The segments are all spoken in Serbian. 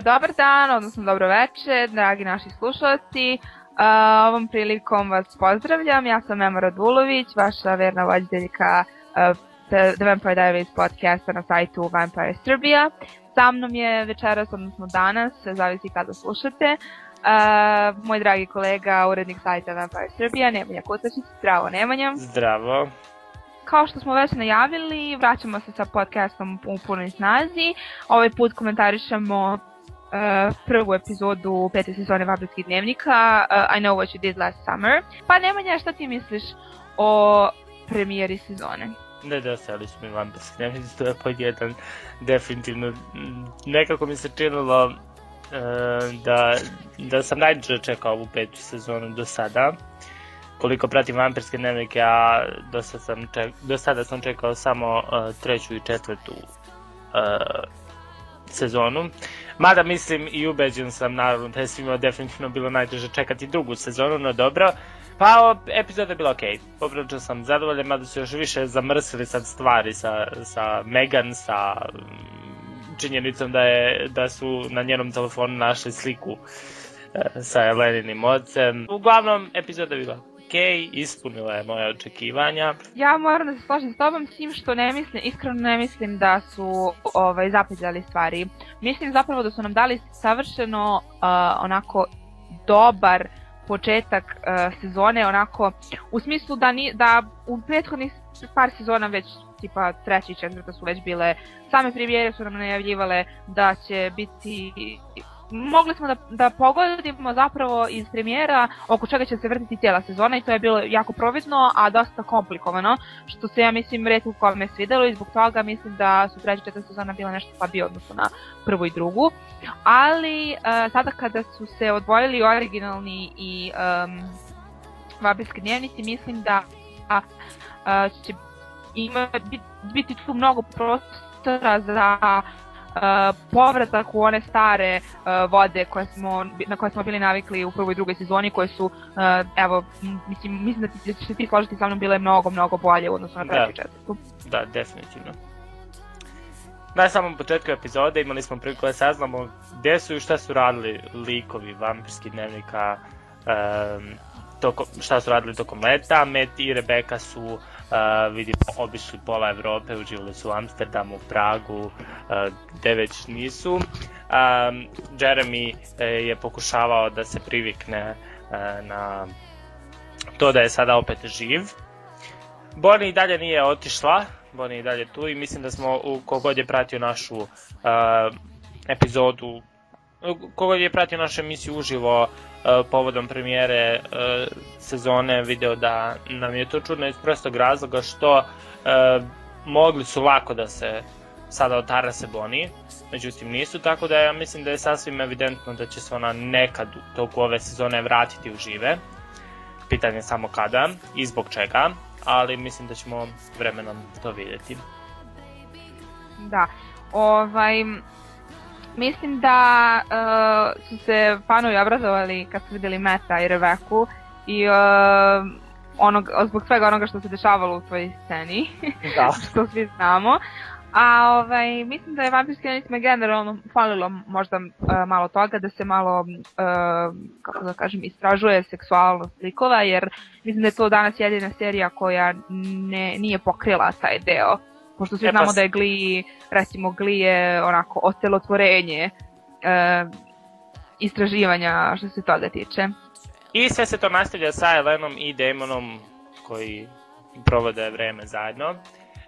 Dobar dan, odnosno dobro večer, dragi naši slušalci. Ovom prilikom vas pozdravljam, ja sam Ema Radulović, vaša verna voditeljka The Vampire Diaries podcasta na sajtu Vampire Serbia. Sa mnom je večeras, odnosno danas, zavisi kada slušate, moj dragi kolega, urednik sajta Vampire Serbia, Nemanja Kutašić. Zdravo, Nemanja. Zdravo. Kao što smo već najavili, vraćamo se sa podcastom u punoj snazi. Ovaj put komentarišemo prvu epizodu 5. sezone Vampirskih dnevnika, I Know What You Did Last Summer. Pa Nemanja, šta ti misliš o premijeri sezone? Ne dosali su mi Vampirski dnevnici, to je pod jedan, definitivno. Nekako mi se činilo da sam najduže čekao ovu 5. sezonu do sada. Koliko pratim Vampirske dnevnike, a do sada sam čekao samo 3. i 4. sezonu. Mada mislim i ubeđen sam naravno da je svima definitivno bilo najteže čekati 2. sezonu, no dobro. Pa epizoda je bila okej. Poprilično sam zadovoljan, mada su još više zamrsili sad stvari sa Megan, sa činjenicom da su na njenom telefonu našli sliku sa Eleninim ocem. Uglavnom, epizoda je bila okej, ispunila je moje očekivanja. Ja moram da se složim s tobom s tim što iskreno ne mislim da su zapetljali stvari. Mislim zapravo da su nam dali savršeno onako dobar početak sezone, onako u smislu da u prethodnih par sezona već tipa 3. i 4. su već bile, same premijere su nam najavljivale da će biti, mogli smo da pogodimo zapravo iz premijera oko čega će se vrtiti cijela sezona i to je bilo jako providno, a dosta komplikovano, što se ja mislim retko kome svidelo i zbog toga mislim da su 3. i 4. sezona bila nešto slabije odnosno na 1. i 2. Ali sada kada su se odvojili originalni i Vampirski dnevnici, mislim da će biti tu mnogo prostora za povratak u one stare vode na koje smo bili navikli u 1. i 2. sezoni, koje su, evo, mislim da ćeš se ti složiti sa mnom, bile mnogo bolje u odnosu na 3. i 4. Da, definitivno. Na samom početku epizode imali smo priliku da saznamo gdje su i šta su radili likovi Vampirskih dnevnika, šta su radili tokom leta. Matt i Rebecca su vidimo obišli pola Evrope, uživali su u Amsterdamu, Pragu, gde već nisu. Jeremy je pokušavao da se privikne na to da je sada opet živ. Bonnie i dalje nije otišla, Bonnie i dalje tu i mislim da smo, kogod je pratio našu epizodu, kogod je pratio našu emisiju uživo povodom premijere sezone, video da nam je to čudno iz prostog razloga što mogli su lako da se sada otarase Bonnie, međutim nisu, tako da ja mislim da je sasvim evidentno da će se ona nekad u toku ove sezone vratiti u žive. Pitanje je samo kada i zbog čega, ali mislim da ćemo vremenom to vidjeti. Da, mislim da su se fanovi obradovali kad su vidjeli Metta i Rebeccu i zbog svega onoga što se dešavalo u toj sceni, što svi znamo. A mislim da je Vampirski dnevnicima generalno falilo možda malo toga, da se malo, kako da kažem, istražuje seksualnost likova, jer mislim da je to danas jedina serija koja nije pokrila taj deo. Pošto svi znamo da je Glee je onako ocelotvorenje istraživanja što se toga tiče. I sve se to nastavlja sa Elenom i Damonom koji provode vreme zajedno.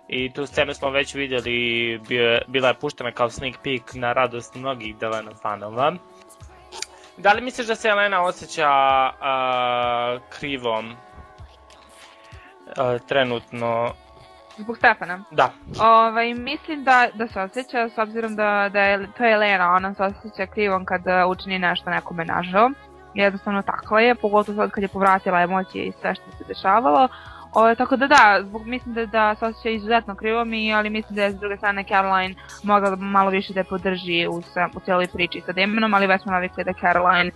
I tu scenu smo već vidjeli, bila je puštena kao sneak peek na radost mnogih Delena fanova. Da li misliš da se Elena osjeća krivom trenutno? Zbog Stefana? Da. Mislim da se osjeća, s obzirom da to je Elena, ona se osjeća krivom kad učini nešto nekome nažao. Jednostavno tako je, pogotovo sad kad je povratila emocije i sve što se dešavalo. Tako da mislim da se osjeća izuzetno krivom, ali mislim da je s druge strane Caroline mogla malo više da je podrži u cijeloj priči sa Damonom, ali već smo navikli da Caroline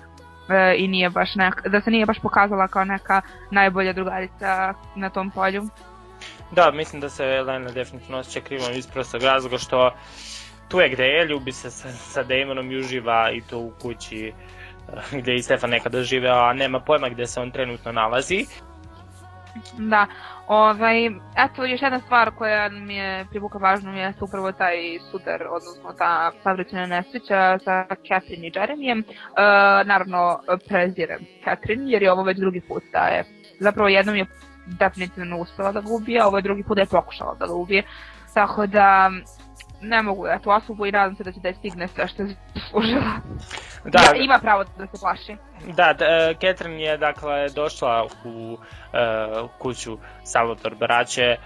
da se nije baš pokazala kao neka najbolja drugarica na tom polju. Da, mislim da se Elena definitivno osjeća krivom iz prostog razloga što tu je gde je, ljubi se sa Damonom i uživa i to u kući gde i Stefan nekada živeo, a nema pojma gde se on trenutno nalazi. Da, eto, još jedna stvar koja mi je privukla pažnju jeste upravo taj sudar, odnosno ta saobraćajna nesreća sa Catherine i Jeremyjem. Naravno, prezirem Catherine, jer je ovo već drugi put da je, zapravo jednom je definitivno uspela da ga ubije, a ovo je drugi put da je pokušala da ga ubije, tako da ne mogu da tu osobu i nadam se da će da je stigne sve što je zaslužila. Da, ima pravo da se plaši. Da, Catherine je dakle došla u kuću Salvatore braće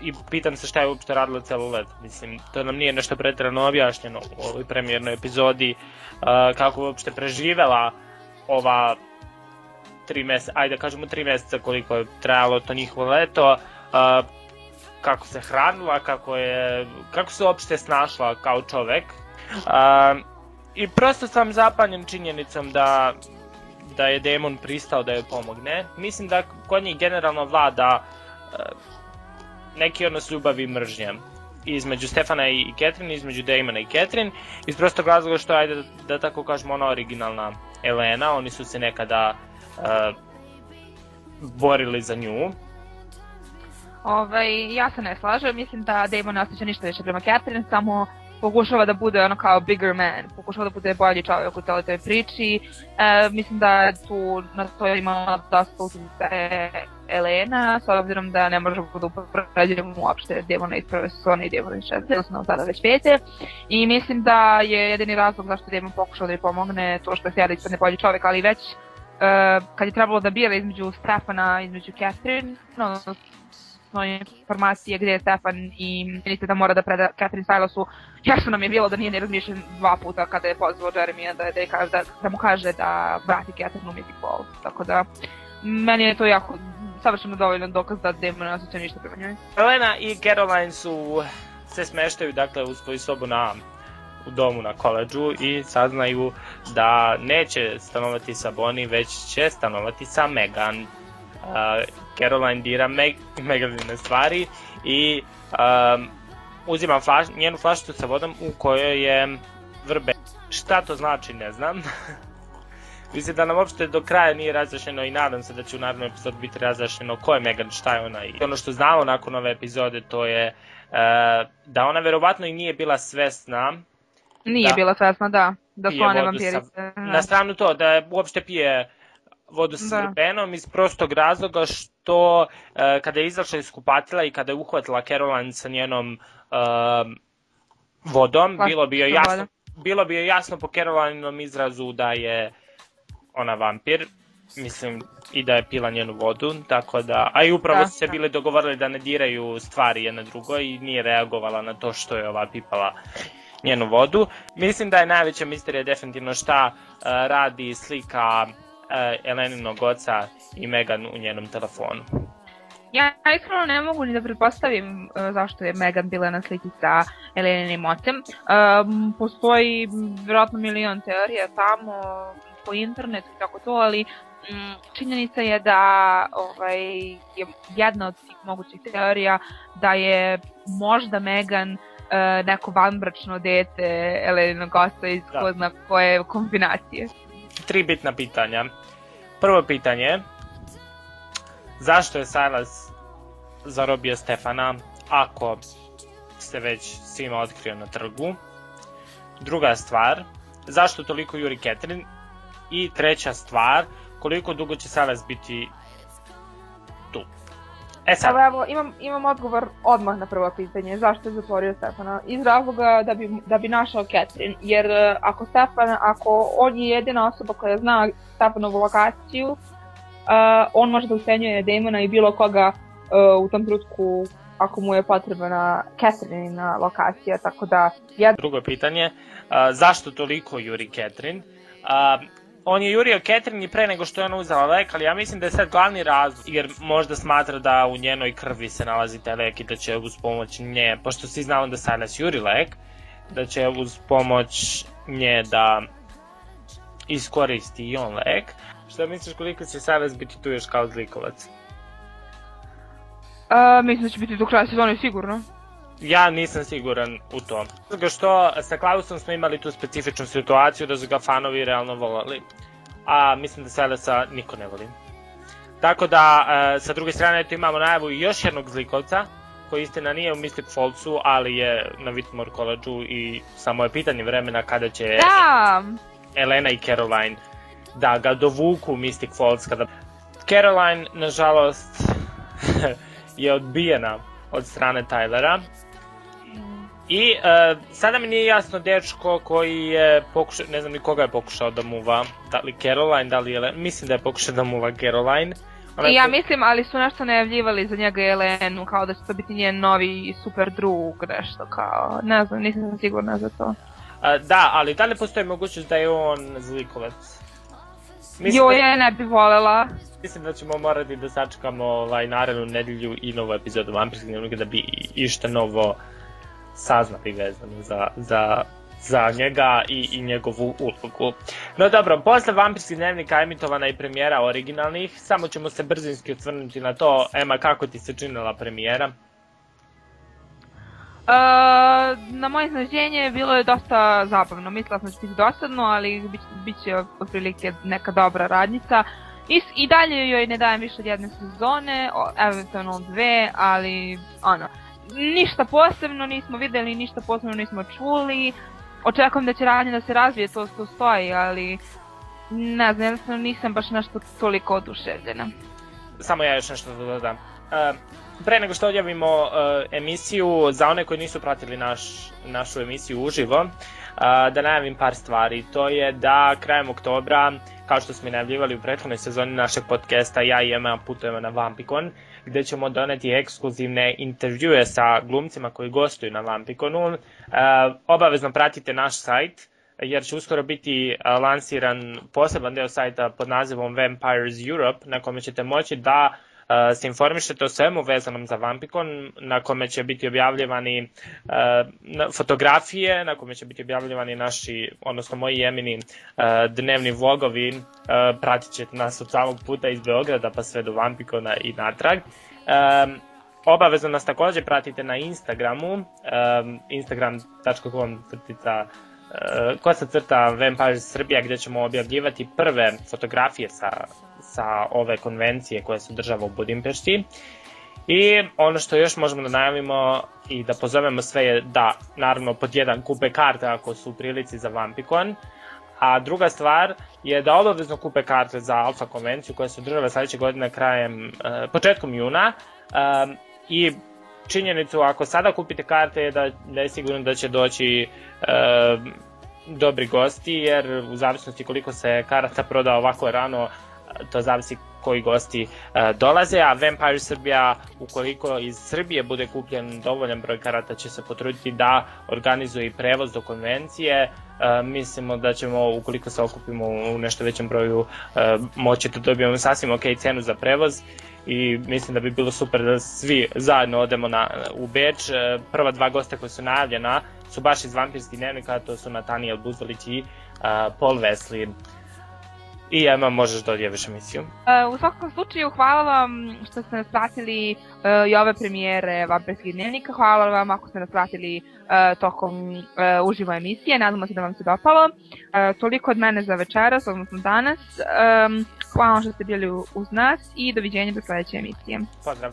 i pitam se šta je uopšte radila celo let. Mislim, to nam nije nešto pretjerano objašnjeno u ovoj premijernoj epizodi, kako je uopšte preživela ova 3 meseca, ajde kažemo 3 meseca koliko je trajalo to njihovo leto, kako se hranila, kako se uopšte snašla kao čovek. I prosto sam zapanjen činjenicom da je Damon pristao da joj pomogne. Mislim da kod njih generalno vlada neki odnos ljubavi i mržnje između Stefana i Catherine, između Damona i Catherine, iz prostog razloga što, ajde da tako kažemo, ona originalna Elena, oni su se nekada borili za nju. Ja se ne slažem, mislim da Damon ne osjeća ništa više prema Catherine, samo pokušava da bude ono kao bigger man, pokušava da bude bolji čovjek u celoj toj priči. Mislim da tu na to ima dosta utjecaja Elena, s obzirom da ne možemo da upoređujemo uopšte Damona iz prve sezone i Damona iz 6, odnosno sada već 5. I mislim da je jedini razlog zašto Damon pokušao da joj pomogne to što je sjeda ispred bolji čovjek, ali već kad je trebalo da bira između Stefana, između Catherine, informacije gdje je Stefan i menite da mora da preda Catherine Silasu, jasno nam je bilo da nije ne razmišljen 2 puta kada je pozvao Jeremya da mu kaže da vrati Catherine u Mythic Falls, tako da meni je to jako savršeno dovoljno dokaz da Damon ne osjeća ništa prema njoj. Elena i Caroline se smeštaju dakle u svoju sobu u domu na koledžu i saznaju da neće stanovati sa Bonnie, već će stanovati sa Megan. Caroline dira Meganine stvari i uzima njenu flašicu sa vodom u kojoj je vrbe. Šta to znači, ne znam. Mislim da nam uopšte do kraja nije razjašnjeno i nadam se da će u narednom epizodu biti razjašnjeno ko je Megan, šta je ona. I ono što znamo nakon ove epizode to je da ona verovatno i nije bila svesna. Nije bila svesna, da su one vampirice. Na stranu to, da uopšte pije vodu sa vrbenom iz prostog razloga što kada je izašla iz kupatila i kada je uhvatila Caroline sa njenom vodom, bilo bi joj jasno po Carolinenom izrazu da je ona vampir, mislim i da je pila njenu vodu, tako da, a i upravo su se bili dogovorili da ne diraju stvari jedna drugoj i nije reagovala na to što je ova pipala njenu vodu. Mislim da je najveća misterija definitivno šta radi slika Eleninog oca i Megan u njenom telefonu. Ja iskreno ne mogu ni da pretpostavim zašto je Megan bila na sliki sa Eleninim ocem. Postoji vjerojatno milion teorija tamo po internetu i tako to, ali činjenica je da je jedna od tih mogućih teorija da je možda Megan neko vanbračno dete Eleninog oca iz ko zna koje kombinacije. 3 bitna pitanja. Prvo pitanje, zašto je Silas zarobio Stefana ako se već svima otkrio na trgu? Druga stvar, zašto toliko juri Catherine? I treća stvar, koliko dugo će Silas biti tu? Evo, imam odgovor odmah na prvo pitanje, zašto je zatvorio Stefana? Iz razloga da bi našao Catherine, jer ako on je jedina osoba koja zna Stefanovu lokaciju, on može da ucenjuje Damona i bilo koga u tom trenutku ako mu je potrebna Catherine lokacija, tako da... Drugo pitanje, zašto toliko juri Catherine? On je jurio Catherine i pre nego što je ona uzela lek, ali ja mislim da je sad glavni razlog, jer možda smatra da u njenoj krvi se nalazi taj lek i da će uz pomoć nje, pošto svi znamo da Silas juri lek, da će uz pomoć nje da iskoristi i on lek. Šta misliš koliko će Silas biti tu još kao zlikovac? Mislim da će biti do kraja sezone sigurno. Ja nisam siguran u to. Zato što sa Klausom smo imali tu specifičnu situaciju da su ga fanovi realno volali. A mislim da Selesa niko ne voli. Tako da, sa druge strane, eto imamo najavu još jednog zlikovca, koji istina nije u Mystic Fallsu, ali je na Whitmore College-u i samo je pitanje vremena kada će Elena i Caroline da ga dovuku u Mystic Falls. Caroline, nažalost, je odbijena od strane Tylera. I sada mi nije jasno dečko koji je pokušao, ne znam ni koga je pokušao da muva, da li Caroline, da li Elena, mislim da je pokušao da muva Caroline. Ja mislim, ali su nešto najavljivali za njega Elenu, kao da će to biti njen novi super drug, nešto kao, ne znam, nisam sigurna za to. Da, ali da li postoji mogućnost da je on zlikovac? Ja ne bi volela. Mislim da ćemo morati da sačekamo narednu nedelju i novu epizodu Vampirskih dnevnika da bi išta novo saznali vezano za njega i njegovu ulogu. No dobro, posle Vampirskih dnevnika emitovana i premijera originalnih, samo ćemo se brzinski osvrnuti na to. Ema, kako ti se činila premijera? Na moje iznenađenje bilo je dosta zabavno, mislila sam da će biti dosadno, ali bit će otprilike neka dobra radnica. I dalje joj ne dajem više od jedne sezone, eventualno 2, ali ništa posebno nismo videli, ništa posebno nismo čuli. Očekujem da će radnje da se razvije, to stoji, ali ne znam, jednostavno nisam baš nešto toliko oduševljena. Samo ja još nešto da dodam. Pre nego što odjavimo emisiju, za one koji nisu pratili našu emisiju uživo, da najavim par stvari. To je da krajem oktobra, kao što smo i najavljivali u prethodnoj sezoni našeg podcasta, ja i Ema putujemo na Vampikon, gde ćemo doneti ekskluzivne intervjue sa glumcima koji gostuju na Vampikonu. Obavezno pratite naš sajt, jer će uskoro biti lansiran poseban deo sajta pod nazivom Vampires Europe, na kome ćete moći da se informišete o svemu vezanom za Vampikon, na kome će biti objavljivani fotografije, na kome će biti objavljivani naši, odnosno moji i Emini dnevni vlogovi. Pratit ćete nas od samog puta iz Beograda pa sve do Vampikona i natrag. Obavezno nas također pratite na Instagramu, instagram.com/Vampires Srbija, gdje ćemo objavljivati prve fotografije sa ove konvencije koja se održava u Budimpešti. I ono što još možemo da najavimo i da pozovemo sve je da, naravno, pod jedan kupe karte ako su u prilici za Vampikon, a druga stvar je da obavezno kupe karte za Alfa konvenciju koja se održava sljedeće godine početkom juna. I činjenicu, ako sada kupite karte, je da je sigurno da će doći dobri gosti, jer u zavisnosti koliko se karata proda ovako rano, to zavisi koji gosti dolaze, a Vampire Srbija, ukoliko iz Srbije bude kupljen dovoljan broj karata, će se potruditi da organizuje i prevoz do konvencije. Mislimo da ćemo, ukoliko se okupimo u nešto većem broju, moći da dobijemo sasvim ok cenu za prevoz i mislim da bi bilo super da svi zajedno odemo u Beč. Prva dva gosta koja su najavljena su baš iz Vampirskih dnevnika, to su Natanijel Buzolić i Paul Wesley. I Ema, možeš da odjaviš emisiju. U svakom slučaju, hvala vam što ste nas pratili i ove premijere Vampirskih dnevnika. Hvala vam ako ste nas pratili tokom uživo emisije. Nadamo se da vam se dopalo. Toliko od mene za večeras, odnosno danas. Hvala vam što ste bili uz nas i doviđenja do sljedeće emisije. Pozdrav.